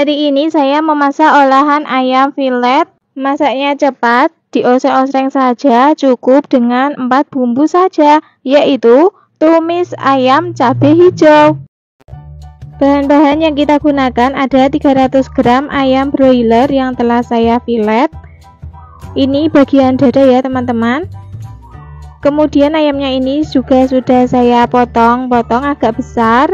Hari ini saya memasak olahan ayam filet. Masaknya cepat, dioseng-oseng saja, cukup dengan 4 bumbu saja, yaitu tumis ayam cabai hijau. Bahan-bahan yang kita gunakan ada 300 gram ayam broiler yang telah saya filet. Ini bagian dada ya teman-teman. Kemudian ayamnya ini juga sudah saya potong-potong agak besar.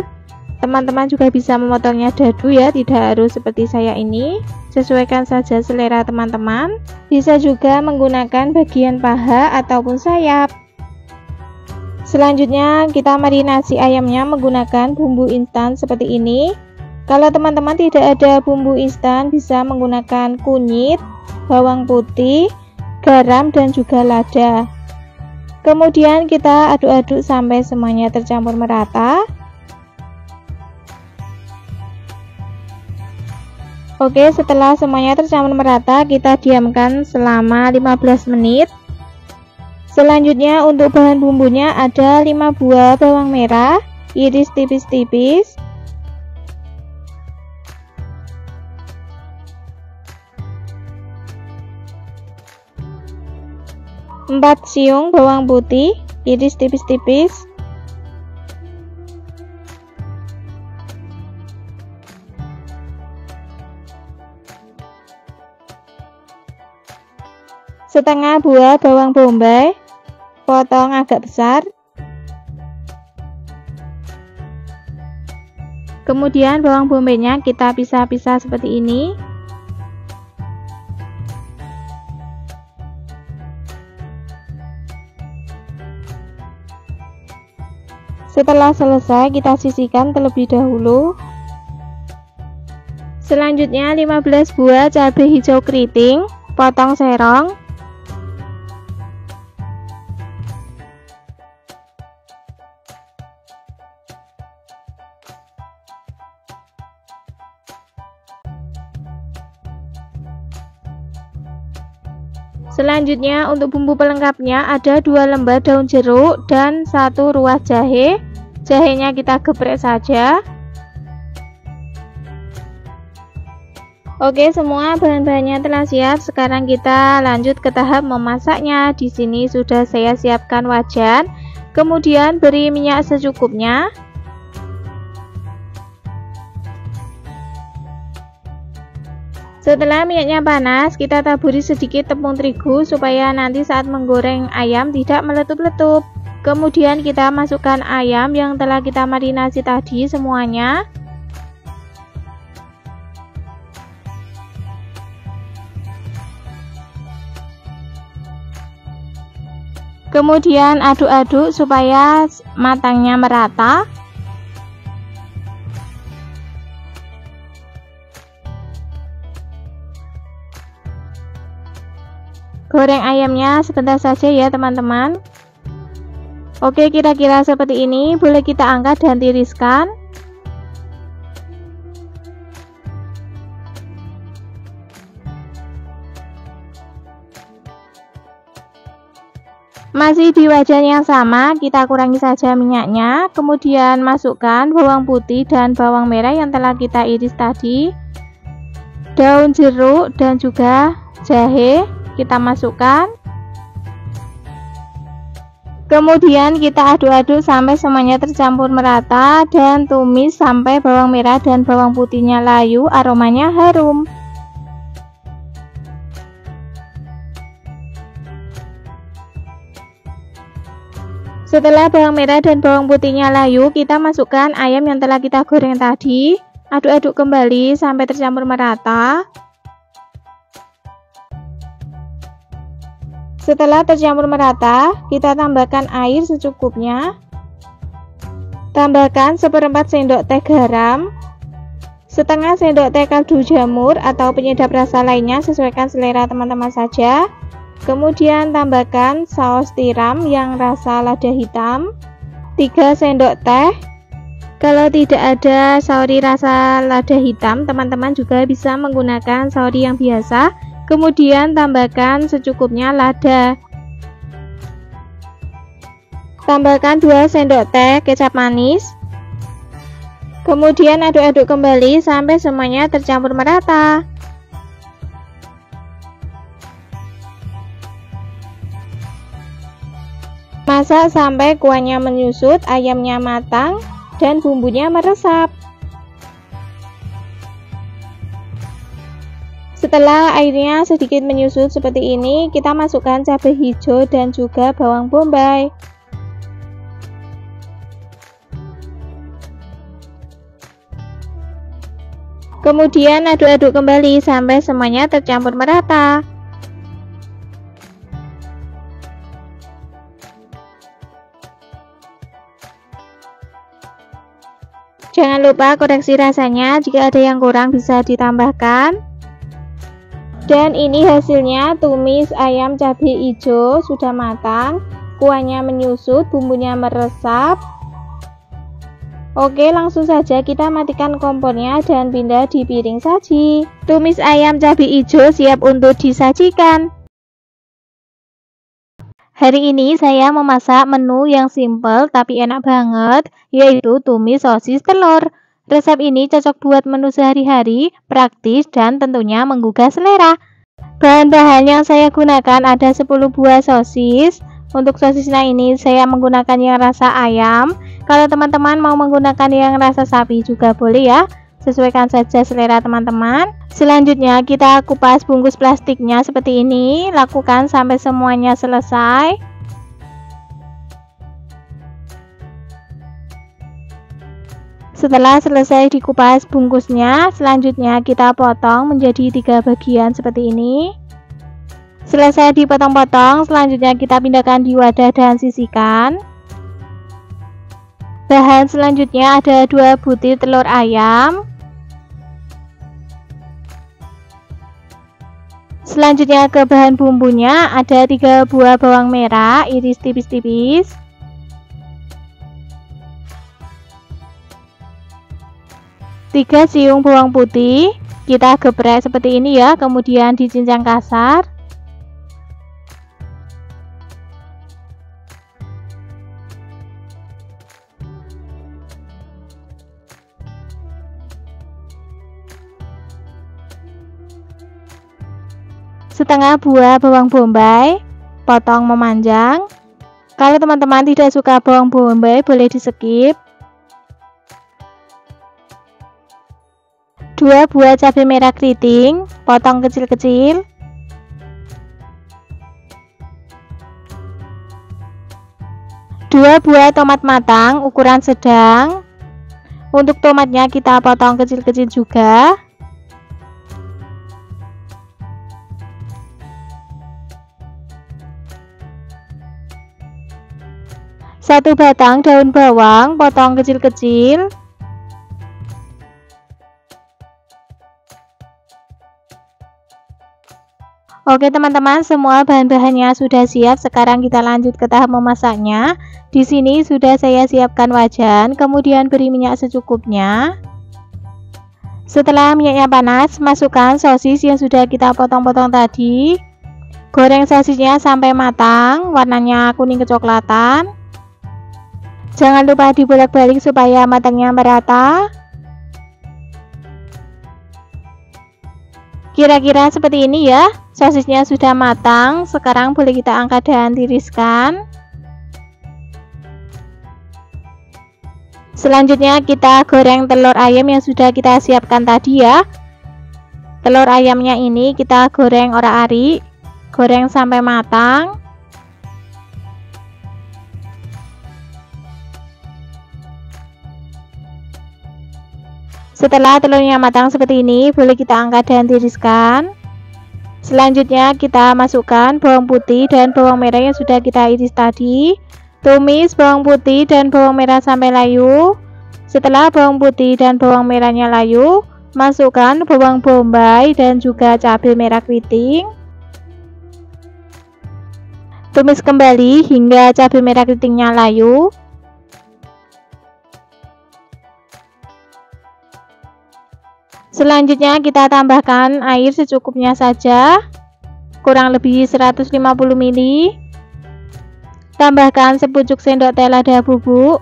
Teman-teman juga bisa memotongnya dadu ya, tidak harus seperti saya ini. Sesuaikan saja selera teman-teman. Bisa juga menggunakan bagian paha ataupun sayap. Selanjutnya kita marinasi ayamnya menggunakan bumbu instan seperti ini. Kalau teman-teman tidak ada bumbu instan, bisa menggunakan kunyit, bawang putih, garam, dan juga lada. Kemudian kita aduk-aduk sampai semuanya tercampur merata. Oke, setelah semuanya tercampur merata, kita diamkan selama 15 menit. Selanjutnya untuk bahan bumbunya ada 5 buah bawang merah, iris tipis-tipis. 4 siung bawang putih, iris tipis-tipis. 1/2 buah bawang bombay, potong agak besar. Kemudian bawang bombaynya kita pisah-pisah seperti ini. Setelah selesai, kita sisihkan terlebih dahulu. Selanjutnya 15 buah cabai hijau keriting, potong serong. Selanjutnya untuk bumbu pelengkapnya ada 2 lembar daun jeruk dan 1 ruas jahe. Jahenya kita geprek saja. Oke, semua bahan-bahannya telah siap. Sekarang kita lanjut ke tahap memasaknya. Di sini sudah saya siapkan wajan. Kemudian beri minyak secukupnya. Setelah minyaknya panas, kita taburi sedikit tepung terigu supaya nanti saat menggoreng ayam tidak meletup-letup. Kemudian kita masukkan ayam yang telah kita marinasi tadi semuanya. Kemudian aduk-aduk supaya matangnya merata. Goreng ayamnya sebentar saja ya teman-teman. Oke, kira-kira seperti ini. Boleh kita angkat dan tiriskan. Masih di wajan yang sama, kita kurangi saja minyaknya. Kemudian masukkan bawang putih dan bawang merah yang telah kita iris tadi. Daun jeruk dan juga jahe kita masukkan. Kemudian kita aduk-aduk sampai semuanya tercampur merata dan tumis sampai bawang merah dan bawang putihnya layu, aromanya harum. Setelah bawang merah dan bawang putihnya layu, kita masukkan ayam yang telah kita goreng tadi. Aduk-aduk kembali sampai tercampur merata. Setelah tercampur merata, kita tambahkan air secukupnya. Tambahkan 1/4 sendok teh garam, 1/2 sendok teh kaldu jamur atau penyedap rasa lainnya, sesuaikan selera teman-teman saja. Kemudian tambahkan saus tiram yang rasa lada hitam, 3 sendok teh. Kalau tidak ada saori rasa lada hitam, teman-teman juga bisa menggunakan saori yang biasa. Kemudian tambahkan secukupnya lada. Tambahkan 2 sendok teh kecap manis. Kemudian aduk-aduk kembali sampai semuanya tercampur merata. Masak sampai kuahnya menyusut, ayamnya matang, dan bumbunya meresap. Setelah airnya sedikit menyusut seperti ini, kita masukkan cabai hijau dan juga bawang bombay. Kemudian aduk-aduk kembali sampai semuanya tercampur merata. Jangan lupa koreksi rasanya, jika ada yang kurang bisa ditambahkan. Dan ini hasilnya, tumis ayam cabai hijau sudah matang, kuahnya menyusut, bumbunya meresap. Oke, langsung saja kita matikan kompornya dan pindah di piring saji. Tumis ayam cabai hijau siap untuk disajikan. Hari ini saya memasak menu yang simple tapi enak banget, yaitu tumis sosis telur. Resep ini cocok buat menu sehari-hari, praktis dan tentunya menggugah selera. Bahan-bahan yang saya gunakan ada 10 buah sosis. Untuk sosisnya ini saya menggunakan yang rasa ayam. Kalau teman-teman mau menggunakan yang rasa sapi juga boleh ya. Sesuaikan saja selera teman-teman. Selanjutnya kita kupas bungkus plastiknya seperti ini. Lakukan sampai semuanya selesai. Setelah selesai dikupas bungkusnya, selanjutnya kita potong menjadi 3 bagian seperti ini. Selesai dipotong-potong, selanjutnya kita pindahkan di wadah dan sisihkan. Bahan selanjutnya ada 2 butir telur ayam. Selanjutnya ke bahan bumbunya ada 3 buah bawang merah iris tipis-tipis. 3 siung bawang putih, kita geprek seperti ini ya, kemudian dicincang kasar. Setengah buah bawang bombay, potong memanjang. Kalau teman-teman tidak suka bawang bombay boleh di skip. 2 buah cabai merah keriting, potong kecil-kecil. 2 buah tomat matang ukuran sedang. Untuk tomatnya kita potong kecil-kecil juga. 1 batang daun bawang, potong kecil-kecil. Oke teman-teman, semua bahan-bahannya sudah siap. Sekarang kita lanjut ke tahap memasaknya. Di sini sudah saya siapkan wajan, kemudian beri minyak secukupnya. Setelah minyaknya panas, masukkan sosis yang sudah kita potong-potong tadi. Goreng sosisnya sampai matang, warnanya kuning kecoklatan. Jangan lupa dibolak-balik supaya matangnya merata. Kira-kira seperti ini ya, sosisnya sudah matang. Sekarang boleh kita angkat dan tiriskan. Selanjutnya kita goreng telur ayam yang sudah kita siapkan tadi ya. Telur ayamnya ini kita goreng orak-arik, goreng sampai matang. Setelah telurnya matang seperti ini, boleh kita angkat dan tiriskan. Selanjutnya kita masukkan bawang putih dan bawang merah yang sudah kita iris tadi. Tumis bawang putih dan bawang merah sampai layu. Setelah bawang putih dan bawang merahnya layu, masukkan bawang bombay dan juga cabai merah keriting. Tumis kembali hingga cabai merah keritingnya layu. Selanjutnya kita tambahkan air secukupnya saja, kurang lebih 150 ml. Tambahkan sepucuk sendok teh lada bubuk.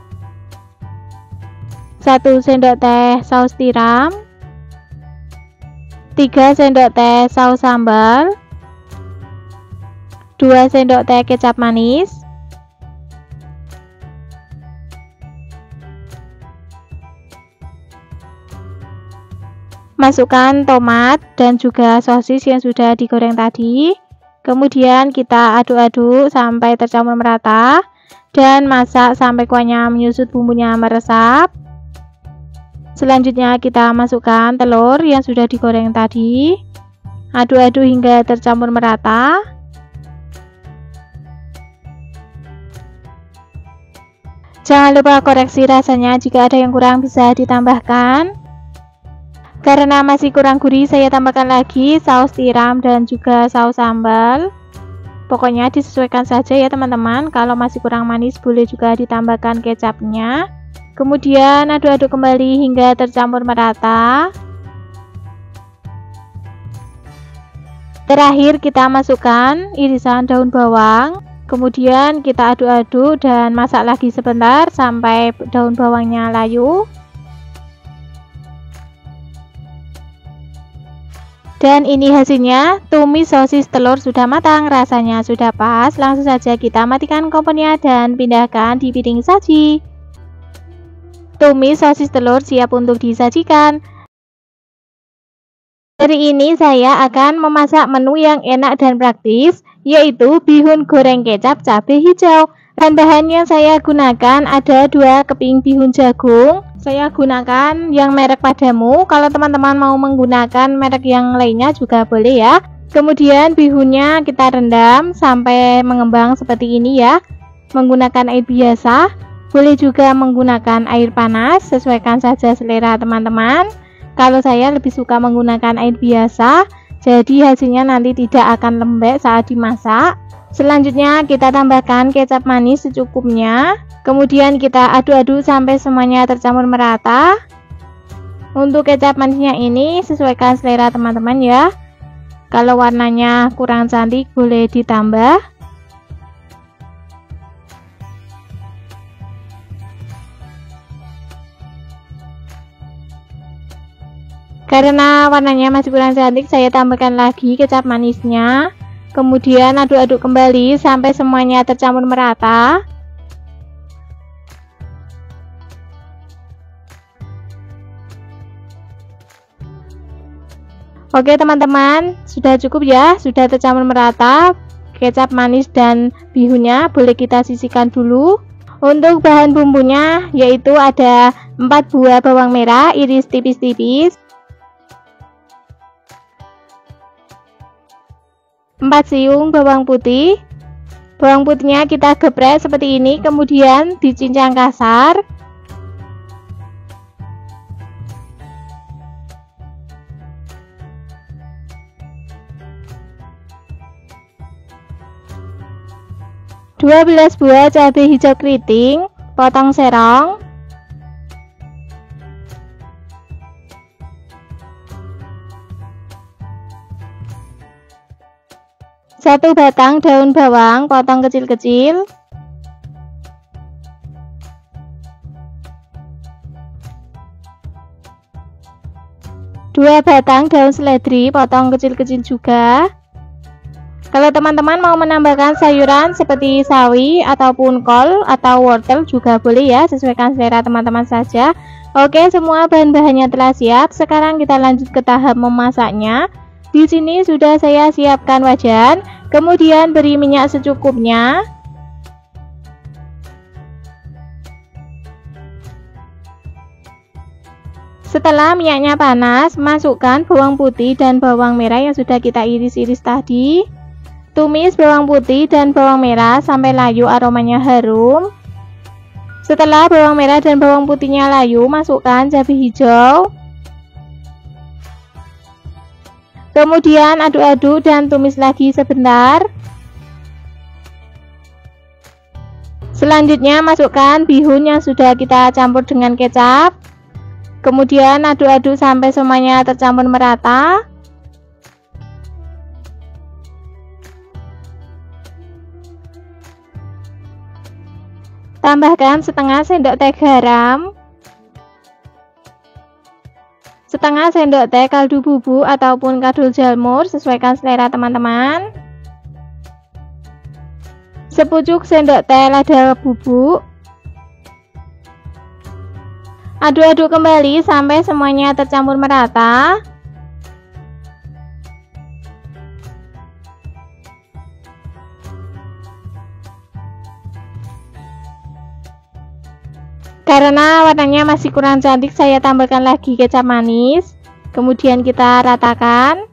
1 sendok teh saus tiram, 3 sendok teh saus sambal, 2 sendok teh kecap manis, masukkan tomat dan juga sosis yang sudah digoreng tadi. Kemudian kita aduk-aduk sampai tercampur merata dan masak sampai kuahnya menyusut, bumbunya meresap. Selanjutnya kita masukkan telur yang sudah digoreng tadi. Aduk-aduk hingga tercampur merata. Jangan lupa koreksi rasanya, jika ada yang kurang bisa ditambahkan. Karena masih kurang gurih, saya tambahkan lagi saus tiram dan juga saus sambal. Pokoknya disesuaikan saja ya teman-teman. Kalau masih kurang manis boleh juga ditambahkan kecapnya. Kemudian aduk-aduk kembali hingga tercampur merata. Terakhir kita masukkan irisan daun bawang. Kemudian kita aduk-aduk dan masak lagi sebentar sampai daun bawangnya layu. Dan ini hasilnya, tumis sosis telur sudah matang, rasanya sudah pas. Langsung saja kita matikan kompornya dan pindahkan di piring saji. Tumis sosis telur siap untuk disajikan. Hari ini saya akan memasak menu yang enak dan praktis, yaitu bihun goreng kecap cabai hijau. Bahan-bahan yang saya gunakan ada 2 keping bihun jagung. Saya gunakan yang merek Padamu. Kalau teman-teman mau menggunakan merek yang lainnya juga boleh ya. Kemudian bihunnya kita rendam sampai mengembang seperti ini ya. Menggunakan air biasa. Boleh juga menggunakan air panas, sesuaikan saja selera teman-teman. Kalau saya lebih suka menggunakan air biasa, jadi hasilnya nanti tidak akan lembek saat dimasak. Selanjutnya kita tambahkan kecap manis secukupnya. Kemudian kita aduk-aduk sampai semuanya tercampur merata. Untuk kecap manisnya ini sesuaikan selera teman-teman ya. Kalau warnanya kurang cantik boleh ditambah. Karena warnanya masih kurang cantik, saya tambahkan lagi kecap manisnya. Kemudian aduk-aduk kembali sampai semuanya tercampur merata. Oke teman-teman, sudah cukup ya, sudah tercampur merata kecap manis dan bihunnya. Boleh kita sisihkan dulu. Untuk bahan bumbunya yaitu ada 4 buah bawang merah iris tipis-tipis, 4 siung bawang putih. Bawang putihnya kita geprek seperti ini, kemudian dicincang kasar. Dua 12 buah cabai hijau keriting, potong serong. 1 batang daun bawang, potong kecil-kecil. 2 batang daun seledri, potong kecil-kecil juga. Kalau teman-teman mau menambahkan sayuran seperti sawi ataupun kol atau wortel juga boleh ya, sesuaikan selera teman-teman saja. Oke, semua bahan-bahannya telah siap. Sekarang kita lanjut ke tahap memasaknya. Di sini sudah saya siapkan wajan, kemudian beri minyak secukupnya. Setelah minyaknya panas, masukkan bawang putih dan bawang merah yang sudah kita iris-iris tadi. Tumis bawang putih dan bawang merah sampai layu, aromanya harum. Setelah bawang merah dan bawang putihnya layu, masukkan cabai hijau. Kemudian aduk-aduk dan tumis lagi sebentar. Selanjutnya masukkan bihun yang sudah kita campur dengan kecap. Kemudian aduk-aduk sampai semuanya tercampur merata. Tambahkan setengah sendok teh garam. setengah sendok teh kaldu bubuk ataupun kaldu jamur, sesuaikan selera teman-teman. Sepucuk sendok teh lada bubuk. Aduk-aduk kembali sampai semuanya tercampur merata. Karena warnanya masih kurang cantik, saya tambahkan lagi kecap manis. Kemudian kita ratakan.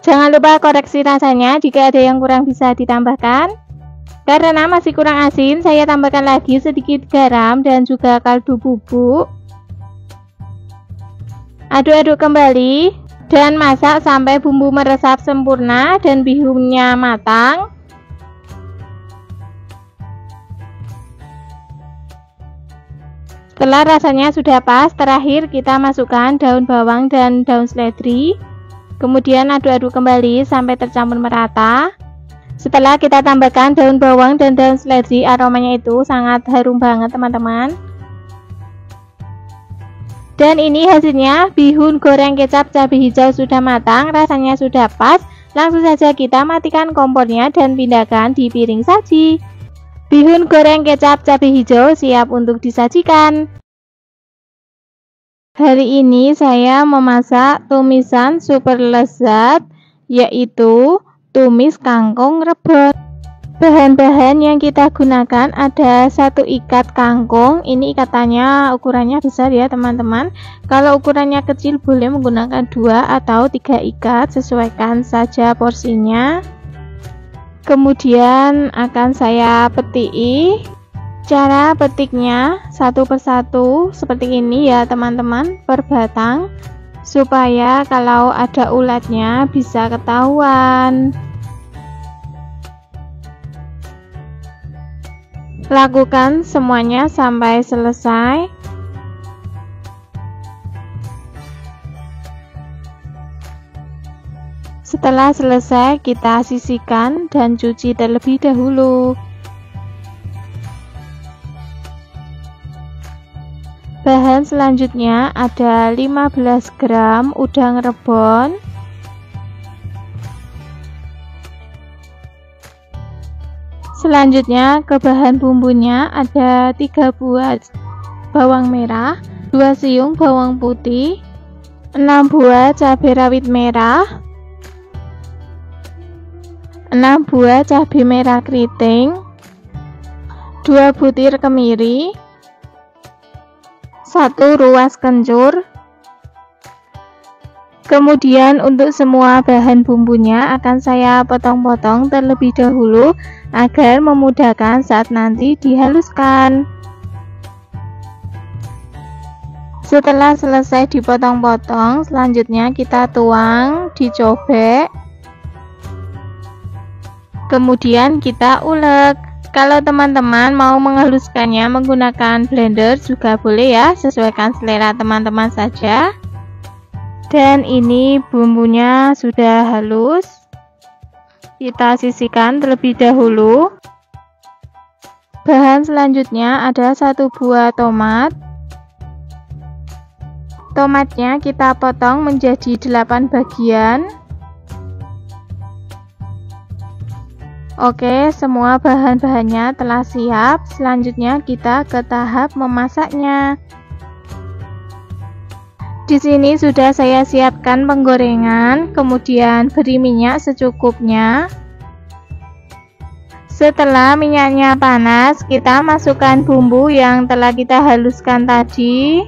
Jangan lupa koreksi rasanya jika ada yang kurang bisa ditambahkan. Karena masih kurang asin, saya tambahkan lagi sedikit garam dan juga kaldu bubuk. Aduk-aduk kembali dan masak sampai bumbu meresap sempurna dan bihunnya matang. Setelah rasanya sudah pas, terakhir kita masukkan daun bawang dan daun seledri. Kemudian aduk-aduk kembali sampai tercampur merata. Setelah kita tambahkan daun bawang dan daun seledri, aromanya itu sangat harum banget teman-teman. Dan ini hasilnya, bihun goreng kecap cabai hijau sudah matang, rasanya sudah pas. Langsung saja kita matikan kompornya dan pindahkan di piring saji. Bihun goreng kecap cabai hijau siap untuk disajikan. Hari ini saya memasak tumisan super lezat, yaitu tumis kangkung rebon. Bahan-bahan yang kita gunakan ada 1 ikat kangkung. Ini ikatannya ukurannya besar ya teman-teman. Kalau ukurannya kecil boleh menggunakan 2 atau 3 ikat, sesuaikan saja porsinya. Kemudian akan saya petiki. Cara petiknya satu persatu seperti ini ya teman-teman, per batang, supaya kalau ada ulatnya bisa ketahuan. Lakukan semuanya sampai selesai. Setelah selesai, kita sisihkan dan cuci terlebih dahulu. Bahan selanjutnya ada 15 gram udang rebon, selanjutnya ke bahan bumbunya ada 3 buah bawang merah, 2 siung bawang putih, 6 buah cabai rawit merah, 6 buah cabai merah keriting, 2 butir kemiri, 1 ruas kencur. Kemudian untuk semua bahan bumbunya akan saya potong-potong terlebih dahulu agar memudahkan saat nanti dihaluskan. Setelah selesai dipotong-potong, selanjutnya kita tuang di cobek. Kemudian kita ulek. Kalau teman-teman mau menghaluskannya menggunakan blender juga boleh ya, sesuaikan selera teman-teman saja. Dan ini bumbunya sudah halus. Kita sisihkan terlebih dahulu. Bahan selanjutnya ada 1 buah tomat. Tomatnya kita potong menjadi 8 bagian. Oke, semua bahan-bahannya telah siap. Selanjutnya kita ke tahap memasaknya. Di sini sudah saya siapkan penggorengan, kemudian beri minyak secukupnya. Setelah minyaknya panas, kita masukkan bumbu yang telah kita haluskan tadi.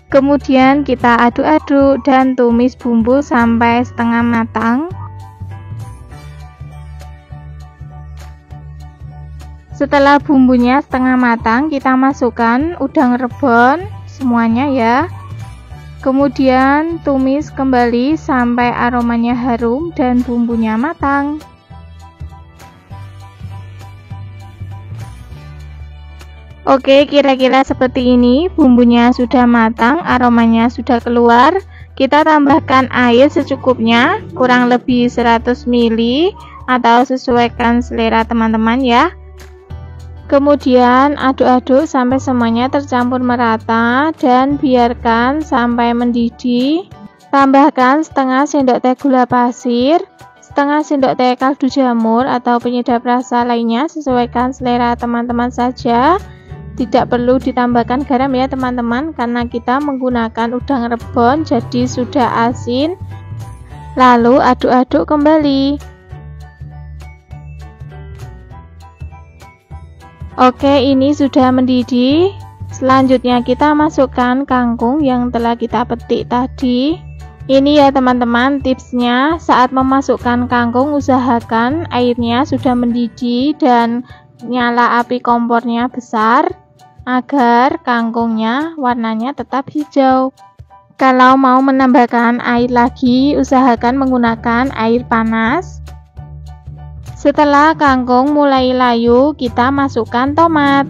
Kemudian kita aduk-aduk dan tumis bumbu sampai setengah matang. Setelah bumbunya setengah matang, kita masukkan udang rebon semuanya ya. Kemudian tumis kembali sampai aromanya harum dan bumbunya matang. Oke, kira-kira seperti ini. Bumbunya sudah matang, aromanya sudah keluar. Kita tambahkan air secukupnya, kurang lebih 100 ml atau sesuaikan selera teman-teman ya. Kemudian aduk-aduk sampai semuanya tercampur merata dan biarkan sampai mendidih. Tambahkan setengah sendok teh gula pasir, setengah sendok teh kaldu jamur atau penyedap rasa lainnya, sesuaikan selera teman-teman saja. Tidak perlu ditambahkan garam ya teman-teman, karena kita menggunakan udang rebon jadi sudah asin. Lalu aduk-aduk kembali. Oke, ini sudah mendidih. Selanjutnya kita masukkan kangkung yang telah kita petik tadi. Ini ya teman-teman tipsnya, saat memasukkan kangkung usahakan airnya sudah mendidih dan nyala api kompornya besar agar kangkungnya warnanya tetap hijau. Kalau mau menambahkan air lagi, usahakan menggunakan air panas. Setelah kangkung mulai layu, kita masukkan tomat.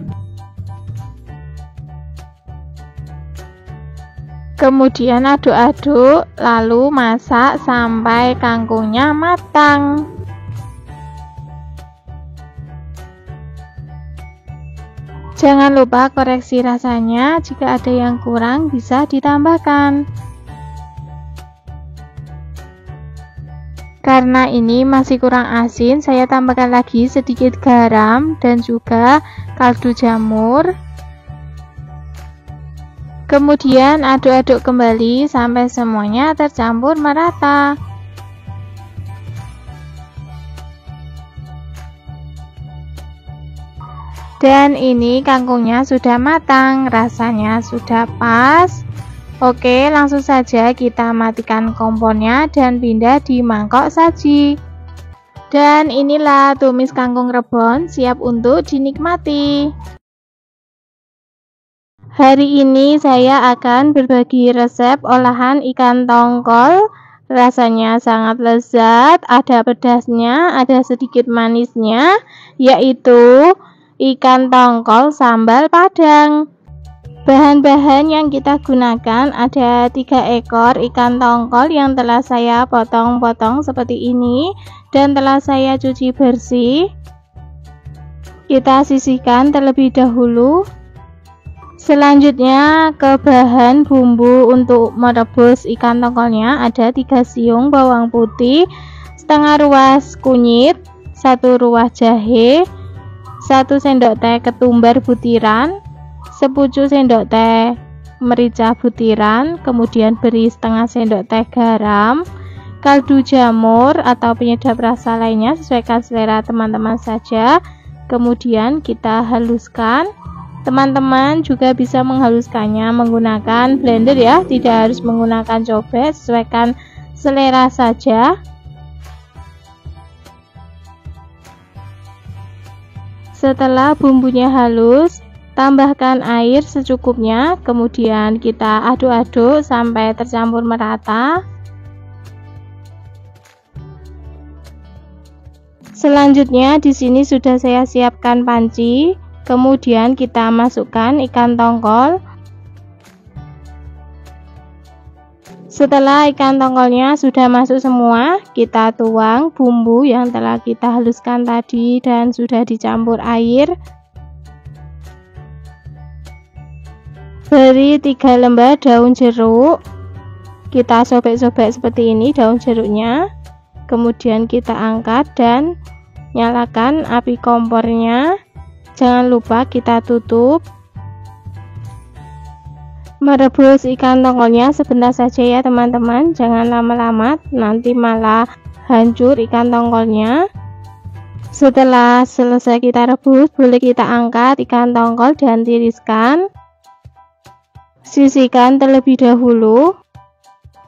Kemudian aduk-aduk, lalu masak sampai kangkungnya matang. Jangan lupa koreksi rasanya, jika ada yang kurang bisa ditambahkan. Karena ini masih kurang asin, saya tambahkan lagi sedikit garam dan juga kaldu jamur. Kemudian aduk-aduk kembali sampai semuanya tercampur merata. Dan ini kangkungnya sudah matang, rasanya sudah pas. Oke, langsung saja kita matikan kompornya dan pindah di mangkok saji. Dan inilah tumis kangkung rebon siap untuk dinikmati. Hari ini saya akan berbagi resep olahan ikan tongkol. Rasanya sangat lezat, ada pedasnya, ada sedikit manisnya, yaitu ikan tongkol sambal Padang. Bahan-bahan yang kita gunakan ada 3 ekor ikan tongkol yang telah saya potong-potong seperti ini dan telah saya cuci bersih. Kita sisihkan terlebih dahulu. Selanjutnya ke bahan bumbu untuk merebus ikan tongkolnya ada 3 siung bawang putih, setengah ruas kunyit, 1 ruas jahe, 1 sendok teh ketumbar butiran, sepucuk sendok teh merica butiran, kemudian beri setengah sendok teh garam, kaldu jamur atau penyedap rasa lainnya sesuaikan selera teman-teman saja. Kemudian kita haluskan. Teman-teman juga bisa menghaluskannya menggunakan blender ya, tidak harus menggunakan cobek, sesuaikan selera saja. Setelah bumbunya halus, tambahkan air secukupnya, kemudian kita aduk-aduk sampai tercampur merata. Selanjutnya di sini sudah saya siapkan panci, kemudian kita masukkan ikan tongkol. Setelah ikan tongkolnya sudah masuk semua, kita tuang bumbu yang telah kita haluskan tadi dan sudah dicampur air. Beri 3 lembar daun jeruk. Kita sobek-sobek seperti ini daun jeruknya. Kemudian kita angkat dan nyalakan api kompornya. Jangan lupa kita tutup. Merebus ikan tongkolnya sebentar saja ya teman-teman, jangan lama-lama, nanti malah hancur ikan tongkolnya. Setelah selesai kita rebus, boleh kita angkat ikan tongkol dan tiriskan. Sisihkan terlebih dahulu.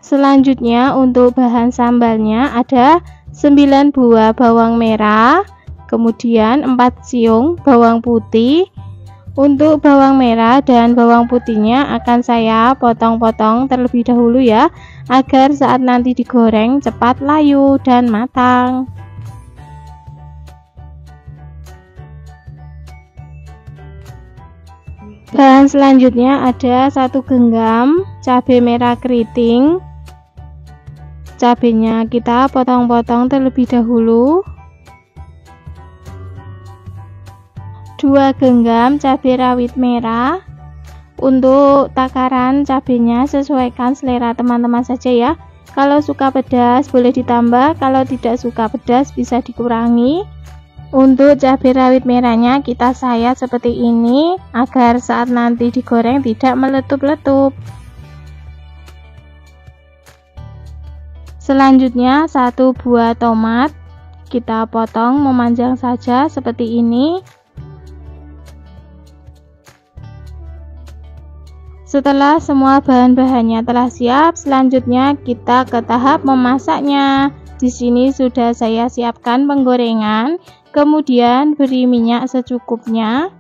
Selanjutnya untuk bahan sambalnya ada 9 buah bawang merah, kemudian 4 siung bawang putih. Untuk bawang merah dan bawang putihnya akan saya potong-potong terlebih dahulu ya, agar saat nanti digoreng cepat layu dan matang. Bahan selanjutnya ada 1 genggam cabai merah keriting. Cabenya kita potong-potong terlebih dahulu. 2 genggam cabai rawit merah. Untuk takaran cabenya sesuaikan selera teman-teman saja ya. Kalau suka pedas boleh ditambah, kalau tidak suka pedas bisa dikurangi. Untuk cabai rawit merahnya kita sayat seperti ini agar saat nanti digoreng tidak meletup-letup. Selanjutnya 1 buah tomat kita potong memanjang saja seperti ini. Setelah semua bahan-bahannya telah siap, selanjutnya kita ke tahap memasaknya. Di sini sudah saya siapkan penggorengan, kemudian beri minyak secukupnya.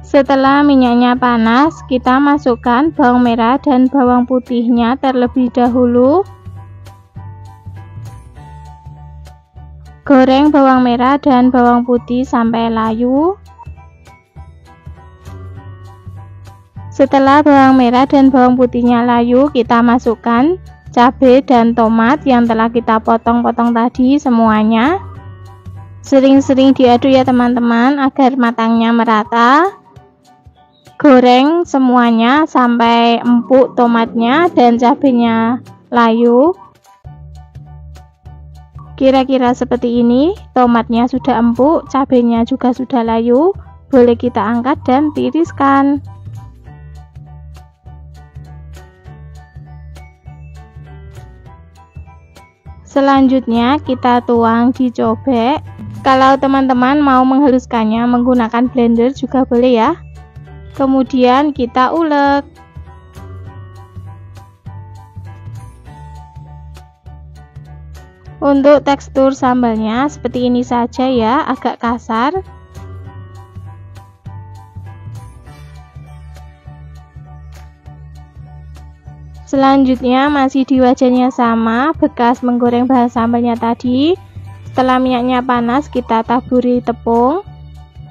Setelah minyaknya panas, kita masukkan bawang merah dan bawang putihnya terlebih dahulu. Goreng bawang merah dan bawang putih sampai layu. Setelah bawang merah dan bawang putihnya layu, kita masukkan cabai dan tomat yang telah kita potong-potong tadi semuanya. Sering-sering diaduk ya teman-teman agar matangnya merata. Goreng semuanya sampai empuk tomatnya dan cabainya layu. Kira-kira seperti ini, tomatnya sudah empuk, cabainya juga sudah layu. Boleh kita angkat dan tiriskan. Selanjutnya kita tuang di cobek. Kalau teman-teman mau menghaluskannya menggunakan blender juga boleh ya. Kemudian kita ulek. Untuk tekstur sambalnya seperti ini saja ya, agak kasar. Selanjutnya masih di wajannya sama, bekas menggoreng bahan sambalnya tadi. Setelah minyaknya panas, kita taburi tepung.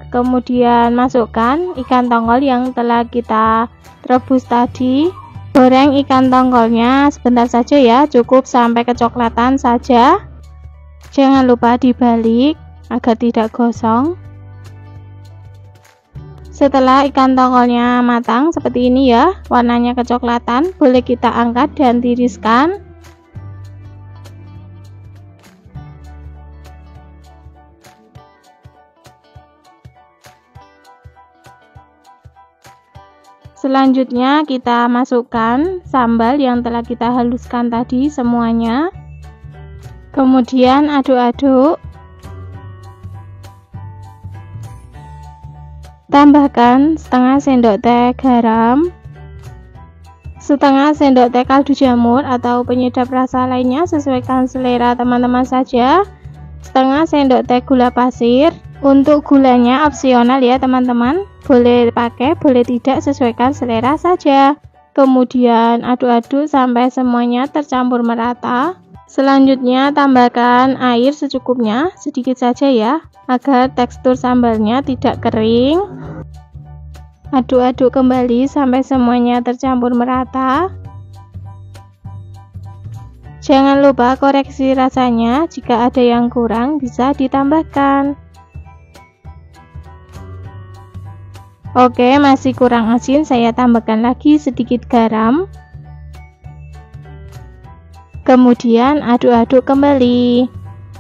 Kemudian masukkan ikan tongkol yang telah kita rebus tadi. Goreng ikan tongkolnya sebentar saja ya, cukup sampai kecoklatan saja. Jangan lupa dibalik agar tidak gosong. Setelah ikan tongkolnya matang seperti ini ya, warnanya kecoklatan, boleh kita angkat dan tiriskan. Selanjutnya kita masukkan sambal yang telah kita haluskan tadi semuanya. Kemudian aduk-aduk. Tambahkan setengah sendok teh garam, setengah sendok teh kaldu jamur atau penyedap rasa lainnya sesuaikan selera teman-teman saja, setengah sendok teh gula pasir. Untuk gulanya opsional ya teman-teman, boleh pakai boleh tidak sesuaikan selera saja. Kemudian aduk-aduk sampai semuanya tercampur merata. Selanjutnya tambahkan air secukupnya, sedikit saja ya, agar tekstur sambalnya tidak kering. Aduk-aduk kembali sampai semuanya tercampur merata. Jangan lupa koreksi rasanya, jika ada yang kurang bisa ditambahkan. Oke, masih kurang asin, saya tambahkan lagi sedikit garam. Kemudian aduk-aduk kembali.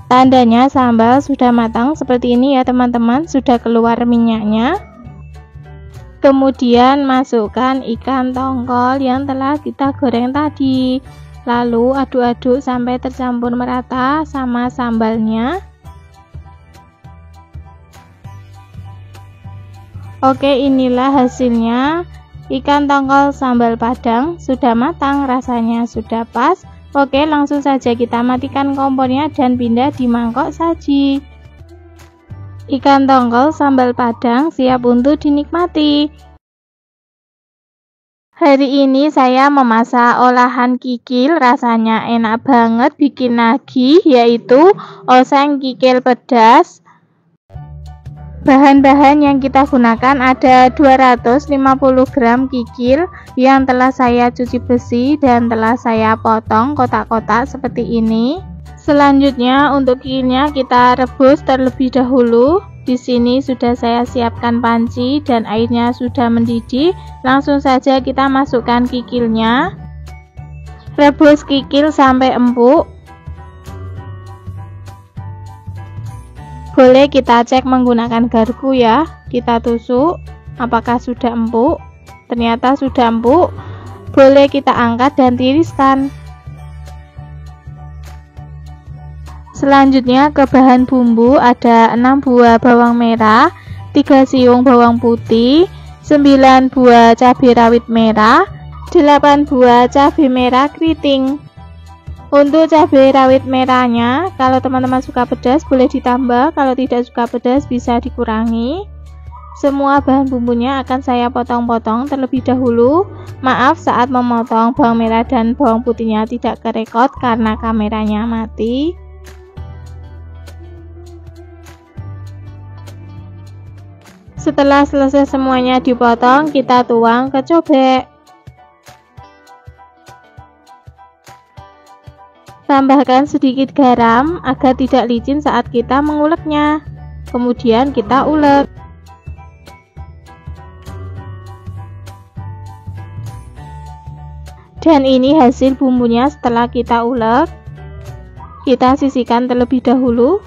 Tandanya sambal sudah matang seperti ini ya teman-teman, sudah keluar minyaknya. Kemudian masukkan ikan tongkol yang telah kita goreng tadi. Lalu aduk-aduk sampai tercampur merata sama sambalnya. Oke, inilah hasilnya. Ikan tongkol sambal Padang sudah matang, rasanya sudah pas. Oke, langsung saja kita matikan kompornya dan pindah di mangkok saji. Ikan tongkol sambal Padang siap untuk dinikmati. Hari ini saya memasak olahan kikil, rasanya enak banget, bikin nagih, yaitu oseng kikil pedas. Bahan-bahan yang kita gunakan ada 250 gram kikil yang telah saya cuci bersih dan telah saya potong kotak-kotak seperti ini. Selanjutnya untuk kikilnya kita rebus terlebih dahulu. Di sini sudah saya siapkan panci dan airnya sudah mendidih. Langsung saja kita masukkan kikilnya. Rebus kikil sampai empuk. Boleh kita cek menggunakan garpu ya. Kita tusuk apakah sudah empuk. Ternyata sudah empuk. Boleh kita angkat dan tiriskan. Selanjutnya ke bahan bumbu ada 6 buah bawang merah, 3 siung bawang putih, 9 buah cabai rawit merah, 8 buah cabai merah keriting. Untuk cabai rawit merahnya, kalau teman-teman suka pedas boleh ditambah, kalau tidak suka pedas bisa dikurangi. Semua bahan bumbunya akan saya potong-potong terlebih dahulu. Maaf saat memotong bawang merah dan bawang putihnya tidak kerekod karena kameranya mati. Setelah selesai semuanya dipotong, kita tuang ke cobek. Tambahkan sedikit garam agar tidak licin saat kita menguleknya. Kemudian kita ulek. Dan ini hasil bumbunya setelah kita ulek. Kita sisihkan terlebih dahulu.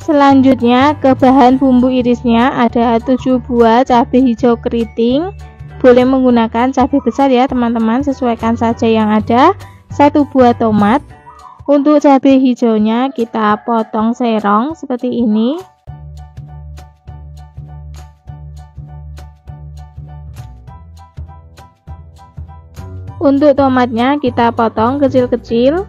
Selanjutnya ke bahan bumbu irisnya ada 7 buah cabai hijau keriting. Boleh menggunakan cabai besar ya teman-teman, sesuaikan saja yang ada. 1 buah tomat. Untuk cabai hijaunya kita potong serong seperti ini. Untuk tomatnya kita potong kecil-kecil.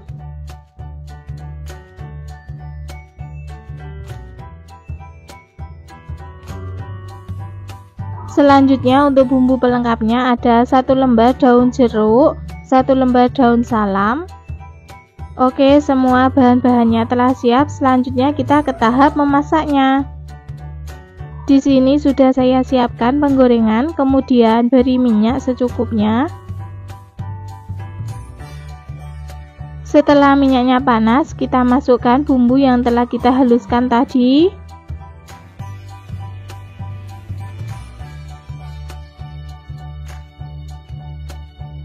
Selanjutnya untuk bumbu pelengkapnya ada 1 lembar daun jeruk, 1 lembar daun salam. Oke, semua bahan-bahannya telah siap. Selanjutnya kita ke tahap memasaknya. Di sini sudah saya siapkan penggorengan, kemudian beri minyak secukupnya. Setelah minyaknya panas, kita masukkan bumbu yang telah kita haluskan tadi.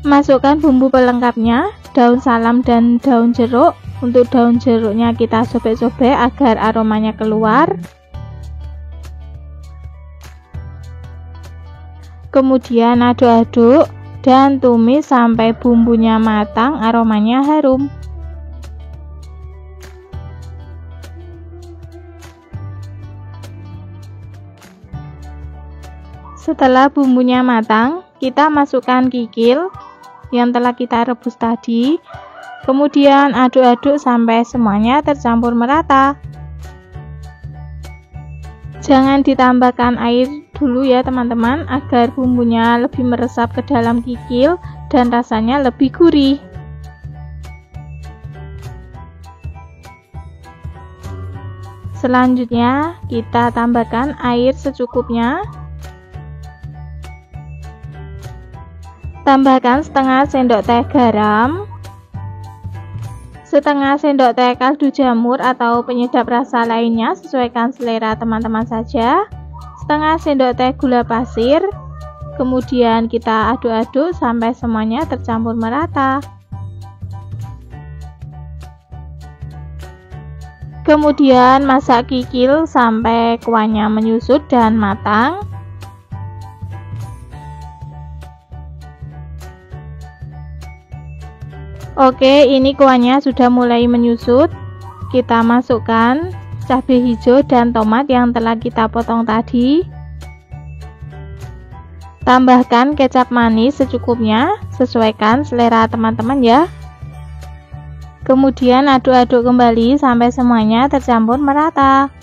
Masukkan bumbu pelengkapnya, daun salam dan daun jeruk. Untuk daun jeruknya kita sobek-sobek agar aromanya keluar. Kemudian aduk-aduk dan tumis sampai bumbunya matang, aromanya harum. Setelah bumbunya matang, kita masukkan kikil yang telah kita rebus tadi. Kemudian aduk-aduk sampai semuanya tercampur merata. Jangan ditambahkan air dulu ya teman-teman, agar bumbunya lebih meresap ke dalam kikil dan rasanya lebih gurih. Selanjutnya kita tambahkan air secukupnya. Tambahkan setengah sendok teh garam, setengah sendok teh kaldu jamur atau penyedap rasa lainnya, sesuaikan selera teman-teman saja, setengah sendok teh gula pasir. Kemudian kita aduk-aduk sampai semuanya tercampur merata. Kemudian masak kikil sampai kuahnya menyusut dan matang. Oke, ini kuahnya sudah mulai menyusut. Kita masukkan cabai hijau dan tomat yang telah kita potong tadi. Tambahkan kecap manis secukupnya, sesuaikan selera teman-teman ya. Kemudian aduk-aduk kembali sampai semuanya tercampur merata.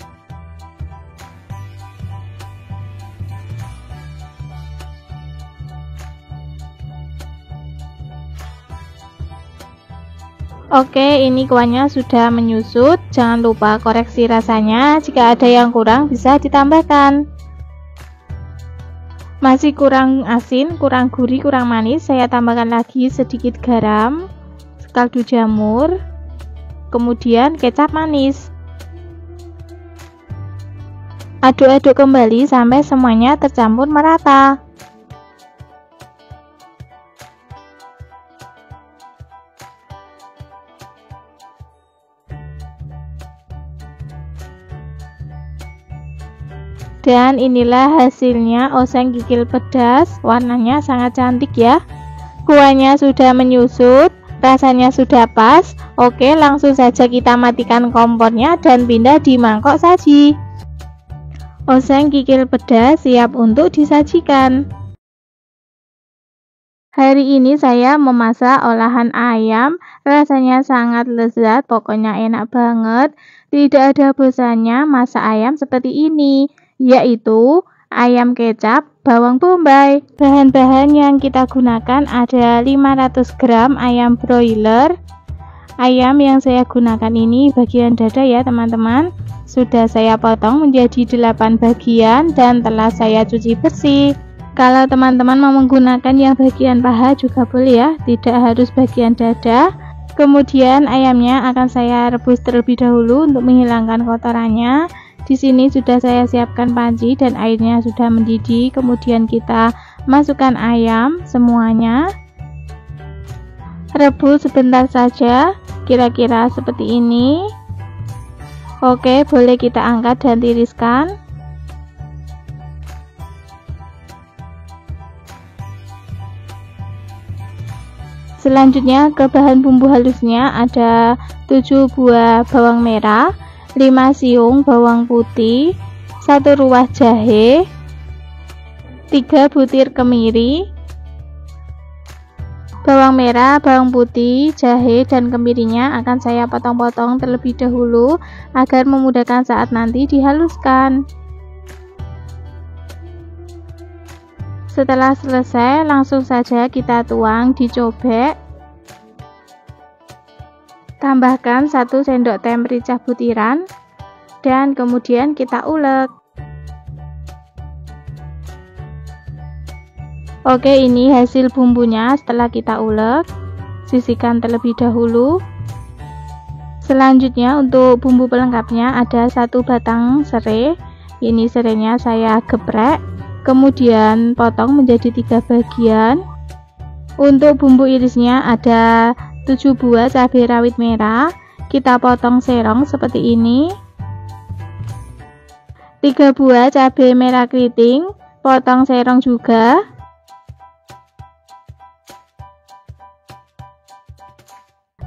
Oke, ini kuahnya sudah menyusut. Jangan lupa koreksi rasanya. Jika ada yang kurang bisa ditambahkan. Masih kurang asin, kurang gurih, kurang manis, saya tambahkan lagi sedikit garam, kaldu jamur. kemudian kecap manis. Aduk-aduk kembali sampai semuanya tercampur merata. Dan inilah hasilnya oseng kikil pedas, warnanya sangat cantik ya. Kuahnya sudah menyusut, rasanya sudah pas. Oke, langsung saja kita matikan kompornya dan pindah di mangkok saji. Oseng kikil pedas siap untuk disajikan. Hari ini saya memasak olahan ayam, rasanya sangat lezat, pokoknya enak banget. Tidak ada bosannya masak ayam seperti ini, yaitu ayam kecap, bawang bombay. Bahan-bahan yang kita gunakan ada 500 gram ayam broiler. Ayam yang saya gunakan ini bagian dada ya teman-teman. Sudah saya potong menjadi 8 bagian dan telah saya cuci bersih. Kalau teman-teman mau menggunakan yang bagian paha juga boleh ya, tidak harus bagian dada. Kemudian ayamnya akan saya rebus terlebih dahulu untuk menghilangkan kotorannya. Di sini sudah saya siapkan panci dan airnya sudah mendidih. Kemudian kita masukkan ayam semuanya. Rebus sebentar saja, kira-kira seperti ini. Oke, boleh kita angkat dan tiriskan. Selanjutnya ke bahan bumbu halusnya ada 7 buah bawang merah, 5 siung bawang putih, 1 ruas jahe, 3 butir kemiri. Bawang merah, bawang putih, jahe, dan kemirinya akan saya potong-potong terlebih dahulu agar memudahkan saat nanti dihaluskan. Setelah selesai, langsung saja kita tuang di cobek. Tambahkan 1 sendok teh merica butiran dan kemudian kita ulek. Oke, ini hasil bumbunya setelah kita ulek. Sisihkan terlebih dahulu. Selanjutnya untuk bumbu pelengkapnya ada 1 batang serai. Ini serainya saya geprek, kemudian potong menjadi 3 bagian. Untuk bumbu irisnya ada 7 buah cabai rawit merah, kita potong serong seperti ini. 3 buah cabai merah keriting, potong serong juga.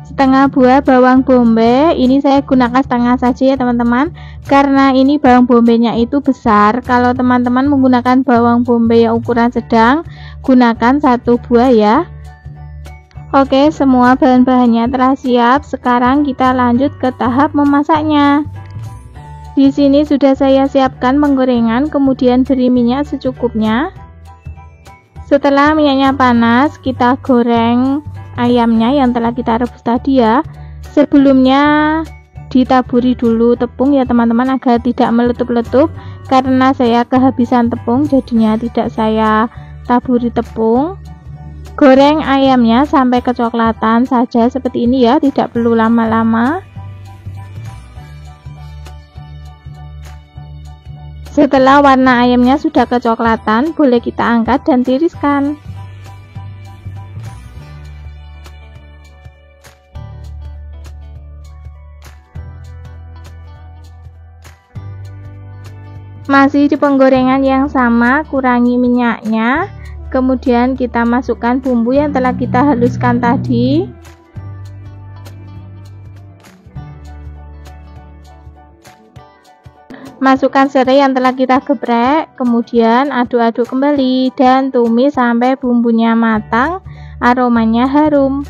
Setengah buah bawang bombay, ini saya gunakan setengah saja ya teman-teman, karena ini bawang bombaynya itu besar. Kalau teman-teman menggunakan bawang bombay yang ukuran sedang, gunakan 1 buah ya. Oke, semua bahan-bahannya telah siap. Sekarang kita lanjut ke tahap memasaknya. Di sini sudah saya siapkan penggorengan, kemudian beri minyak secukupnya. Setelah minyaknya panas, kita goreng ayamnya yang telah kita rebus tadi ya. Sebelumnya ditaburi dulu tepung ya teman-teman agar tidak meletup-letup, karena saya kehabisan tepung jadinya tidak saya taburi tepung. Goreng ayamnya sampai kecoklatan saja seperti ini ya, tidak perlu lama-lama. Setelah warna ayamnya sudah kecoklatan, boleh kita angkat dan tiriskan. Masih di penggorengan yang sama, kurangi minyaknya. Kemudian kita masukkan bumbu yang telah kita haluskan tadi. Masukkan serai yang telah kita geprek, kemudian aduk-aduk kembali dan tumis sampai bumbunya matang, aromanya harum.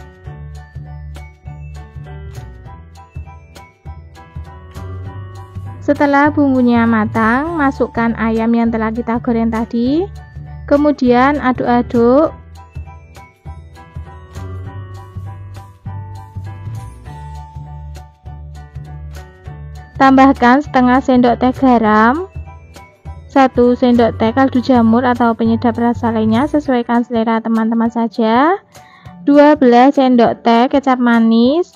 Setelah bumbunya matang, masukkan ayam yang telah kita goreng tadi. Kemudian aduk-aduk. Tambahkan setengah sendok teh garam, 1 sendok teh kaldu jamur atau penyedap rasa lainnya, sesuaikan selera teman-teman saja. 12 sendok teh kecap manis,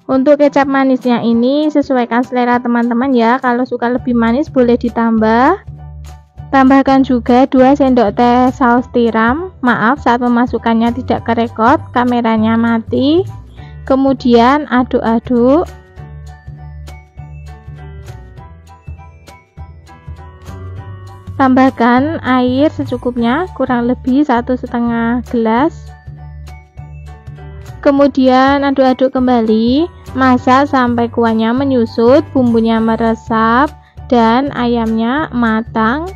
Untuk kecap manisnya ini sesuaikan selera teman-teman ya. Kalau suka lebih manis boleh ditambah. Tambahkan juga 2 sendok teh saus tiram. Maaf saat memasukkannya tidak kerekod, kameranya mati. Kemudian aduk-aduk. Tambahkan air secukupnya, kurang lebih 1,5 gelas. Kemudian aduk-aduk kembali. Masak sampai kuahnya menyusut, bumbunya meresap, dan ayamnya matang.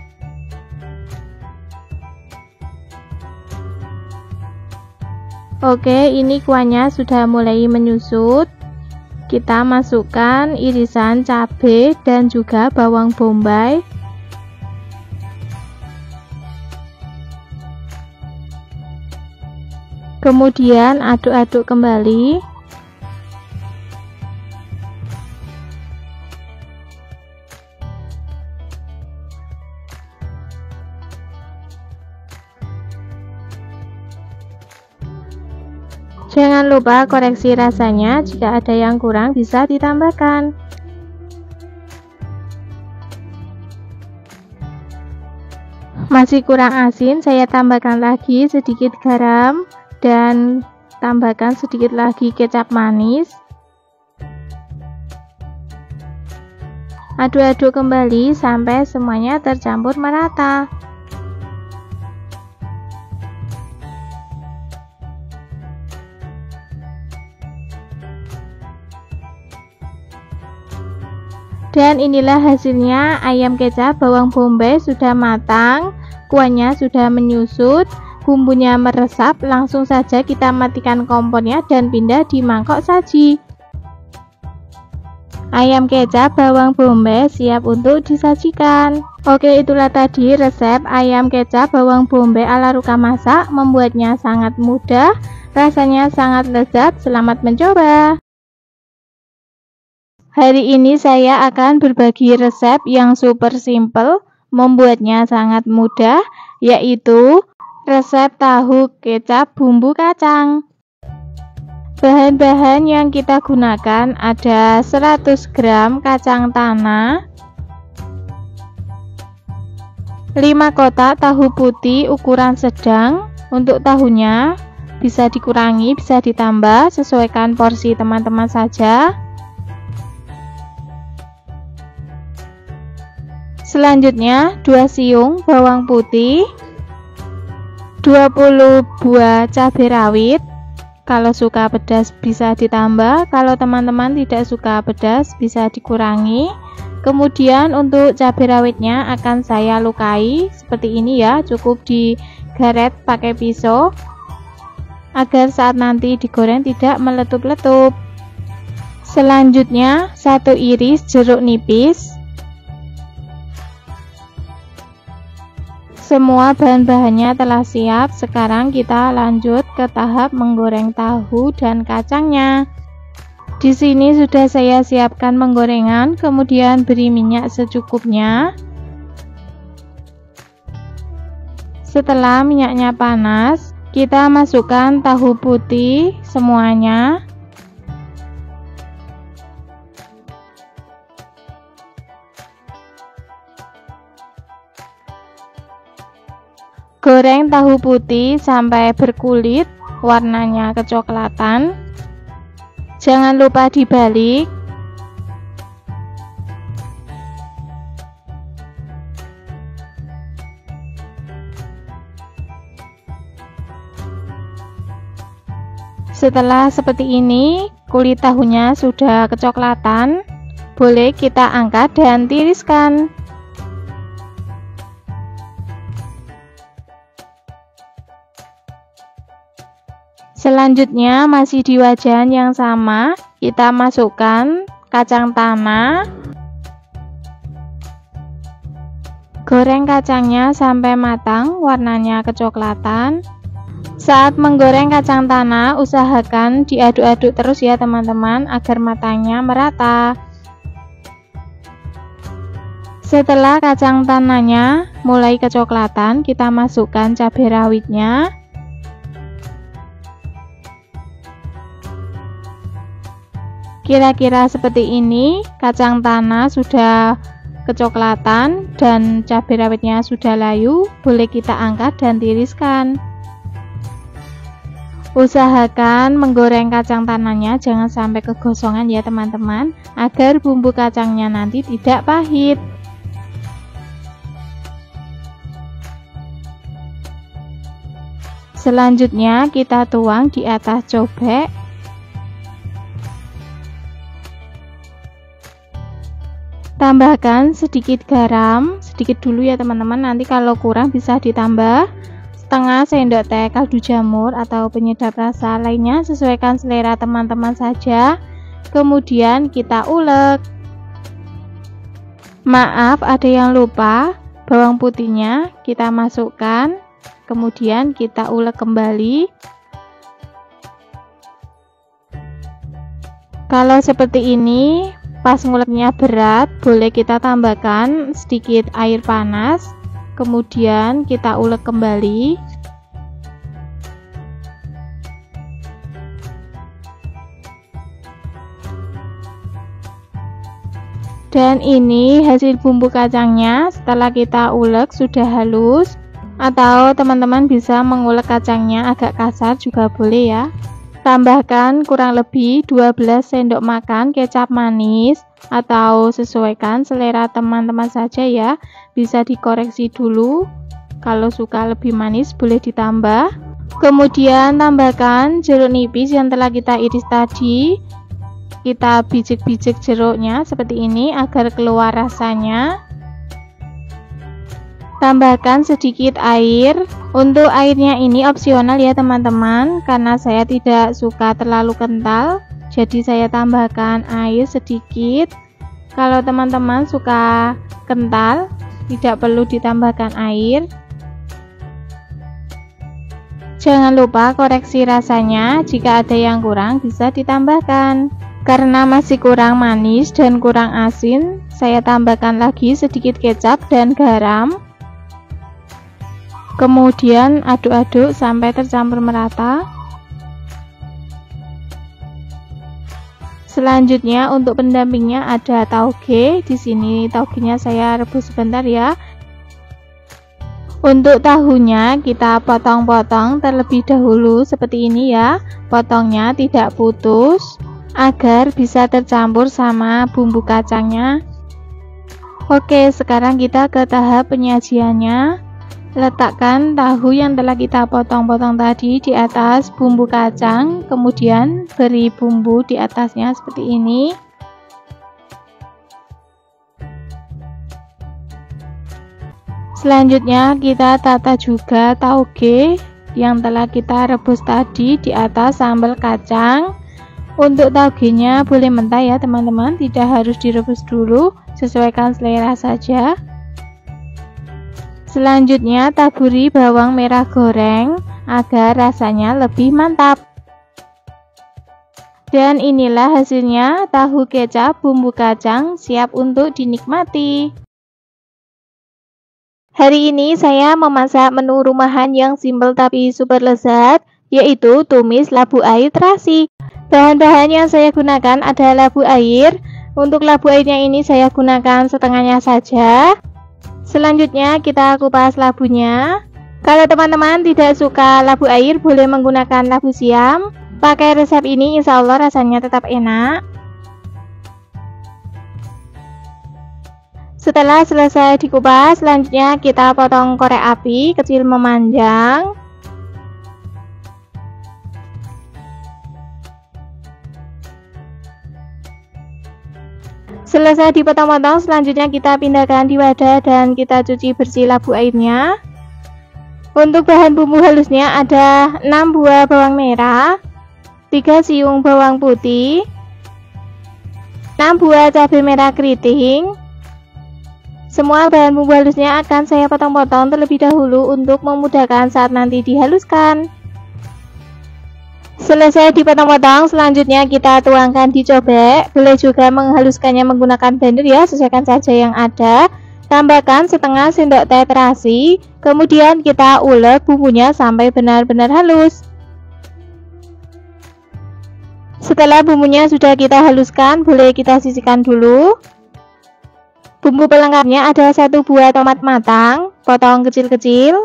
Oke, ini kuahnya sudah mulai menyusut. Kita masukkan irisan cabai dan juga bawang bombay. Kemudian aduk-aduk kembali. Jangan lupa koreksi rasanya, jika ada yang kurang bisa ditambahkan. Masih kurang asin, saya tambahkan lagi sedikit garam dan tambahkan sedikit lagi kecap manis. Aduk-aduk kembali sampai semuanya tercampur merata. Dan inilah hasilnya, ayam kecap bawang bombay sudah matang, kuahnya sudah menyusut, bumbunya meresap. Langsung saja kita matikan kompornya dan pindah di mangkok saji. Ayam kecap bawang bombay siap untuk disajikan. Oke, itulah tadi resep ayam kecap bawang bombay ala Ruka Masak. Membuatnya sangat mudah, rasanya sangat lezat. Selamat mencoba. Hari ini saya akan berbagi resep yang super simple, membuatnya sangat mudah, yaitu resep tahu kecap bumbu kacang. Bahan-bahan yang kita gunakan ada 100 gram kacang tanah, 5 kotak tahu putih ukuran sedang. Untuk tahunya bisa dikurangi, bisa ditambah, sesuaikan porsi teman-teman saja. Selanjutnya 2 siung bawang putih, 20 buah cabai rawit. Kalau suka pedas bisa ditambah, kalau teman-teman tidak suka pedas bisa dikurangi. Kemudian untuk cabai rawitnya akan saya lukai seperti ini ya, cukup digaret pakai pisau agar saat nanti digoreng tidak meletup-letup. Selanjutnya 1 iris jeruk nipis. Semua bahan-bahannya telah siap. Sekarang kita lanjut ke tahap menggoreng tahu dan kacangnya. Di sini sudah saya siapkan penggorengan, kemudian beri minyak secukupnya. Setelah minyaknya panas, kita masukkan tahu putih semuanya. Goreng tahu putih sampai berkulit, warnanya kecoklatan. Jangan lupa dibalik. Setelah seperti ini, kulit tahunya sudah kecoklatan, boleh kita angkat dan tiriskan. Selanjutnya masih di wajan yang sama, kita masukkan kacang tanah. Goreng kacangnya sampai matang, warnanya kecoklatan. Saat menggoreng kacang tanah, usahakan diaduk-aduk terus ya teman-teman, agar matangnya merata. Setelah kacang tanahnya mulai kecoklatan, kita masukkan cabai rawitnya. Kira-kira seperti ini, kacang tanah sudah kecoklatan dan cabai rawitnya sudah layu, boleh kita angkat dan tiriskan. Usahakan menggoreng kacang tanahnya jangan sampai kegosongan ya teman-teman, agar bumbu kacangnya nanti tidak pahit. Selanjutnya kita tuang di atas cobek. Tambahkan sedikit garam, sedikit dulu ya teman-teman, nanti kalau kurang bisa ditambah. Setengah sendok teh kaldu jamur atau penyedap rasa lainnya, sesuaikan selera teman-teman saja. Kemudian kita ulek. Maaf ada yang lupa, bawang putihnya kita masukkan, kemudian kita ulek kembali. Kalau seperti ini pas nguleknya berat, boleh kita tambahkan sedikit air panas, kemudian kita ulek kembali. Dan ini hasil bumbu kacangnya setelah kita ulek sudah halus, atau teman-teman bisa mengulek kacangnya agak kasar juga boleh ya. Tambahkan kurang lebih 12 sendok makan kecap manis, atau sesuaikan selera teman-teman saja ya, bisa dikoreksi dulu. Kalau suka lebih manis boleh ditambah. Kemudian tambahkan jeruk nipis yang telah kita iris tadi. Kita bijik-bijik jeruknya seperti ini agar keluar rasanya. Tambahkan sedikit air. Untuk airnya ini opsional ya teman-teman, karena saya tidak suka terlalu kental, jadi saya tambahkan air sedikit. Kalau teman-teman suka kental, tidak perlu ditambahkan air. Jangan lupa koreksi rasanya, jika ada yang kurang bisa ditambahkan. Karena masih kurang manis dan kurang asin, saya tambahkan lagi sedikit kecap dan garam. Kemudian aduk-aduk sampai tercampur merata. Selanjutnya untuk pendampingnya ada tauge. Di sini taugenya saya rebus sebentar ya. Untuk tahunya kita potong-potong terlebih dahulu seperti ini ya. Potongnya tidak putus, agar bisa tercampur sama bumbu kacangnya. Oke, sekarang kita ke tahap penyajiannya. Letakkan tahu yang telah kita potong-potong tadi di atas bumbu kacang, kemudian beri bumbu di atasnya seperti ini. Selanjutnya kita tata juga tauge yang telah kita rebus tadi di atas sambal kacang. Untuk taugenya boleh mentah ya teman-teman, tidak harus direbus dulu, sesuaikan selera saja. Selanjutnya taburi bawang merah goreng agar rasanya lebih mantap. Dan inilah hasilnya, tahu kecap bumbu kacang siap untuk dinikmati. Hari ini saya memasak menu rumahan yang simpel tapi super lezat, yaitu tumis labu air terasi. Bahan-bahan yang saya gunakan adalah labu air. Untuk labu airnya ini saya gunakan setengahnya saja. Selanjutnya kita kupas labunya. Kalau teman-teman tidak suka labu air, boleh menggunakan labu siam. Pakai resep ini insya Allah rasanya tetap enak. Setelah selesai dikupas, selanjutnya kita potong korek api kecil memanjang. Selesai dipotong-potong, selanjutnya kita pindahkan di wadah dan kita cuci bersih labu airnya. Untuk bahan bumbu halusnya ada 6 buah bawang merah, 3 siung bawang putih, 6 buah cabai merah keriting. Semua bahan bumbu halusnya akan saya potong-potong terlebih dahulu untuk memudahkan saat nanti dihaluskan. Selesai dipotong-potong, selanjutnya kita tuangkan di cobek. Boleh juga menghaluskannya menggunakan blender ya, sesuaikan saja yang ada. Tambahkan setengah sendok teh terasi, kemudian kita ulek bumbunya sampai benar-benar halus. Setelah bumbunya sudah kita haluskan, boleh kita sisihkan dulu. Bumbu pelengkapnya ada 1 buah tomat matang, potong kecil-kecil.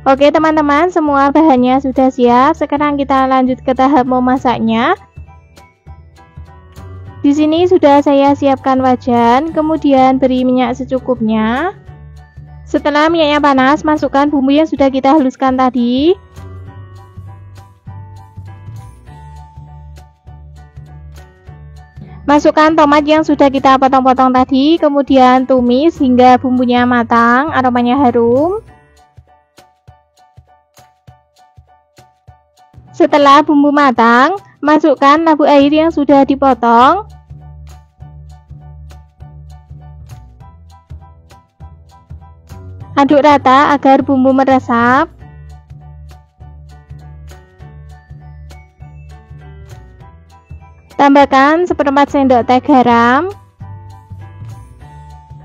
Oke teman-teman, semua bahannya sudah siap. Sekarang kita lanjut ke tahap memasaknya. Di sini sudah saya siapkan wajan, kemudian beri minyak secukupnya. Setelah minyaknya panas, masukkan bumbu yang sudah kita haluskan tadi. Masukkan tomat yang sudah kita potong-potong tadi, kemudian tumis hingga bumbunya matang, aromanya harum. Setelah bumbu matang, masukkan labu air yang sudah dipotong. Aduk rata agar bumbu meresap. Tambahkan 1/4 sendok teh garam,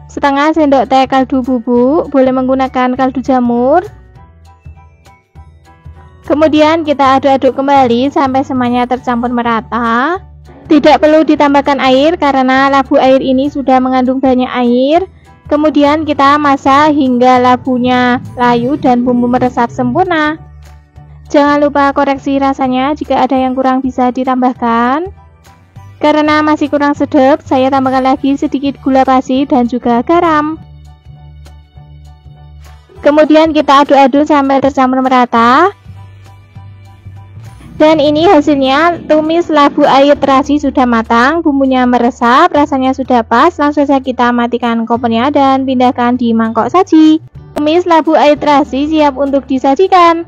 setengah sendok teh kaldu bubuk, boleh menggunakan kaldu jamur. Kemudian kita aduk-aduk kembali sampai semuanya tercampur merata. Tidak perlu ditambahkan air karena labu air ini sudah mengandung banyak air. Kemudian kita masak hingga labunya layu dan bumbu meresap sempurna. Jangan lupa koreksi rasanya, jika ada yang kurang bisa ditambahkan. Karena masih kurang sedap, saya tambahkan lagi sedikit gula pasir dan juga garam. Kemudian kita aduk-aduk sampai tercampur merata. Dan ini hasilnya, tumis labu air terasi sudah matang, bumbunya meresap, rasanya sudah pas. Langsung saja kita matikan kompornya dan pindahkan di mangkok saji. Tumis labu air terasi siap untuk disajikan.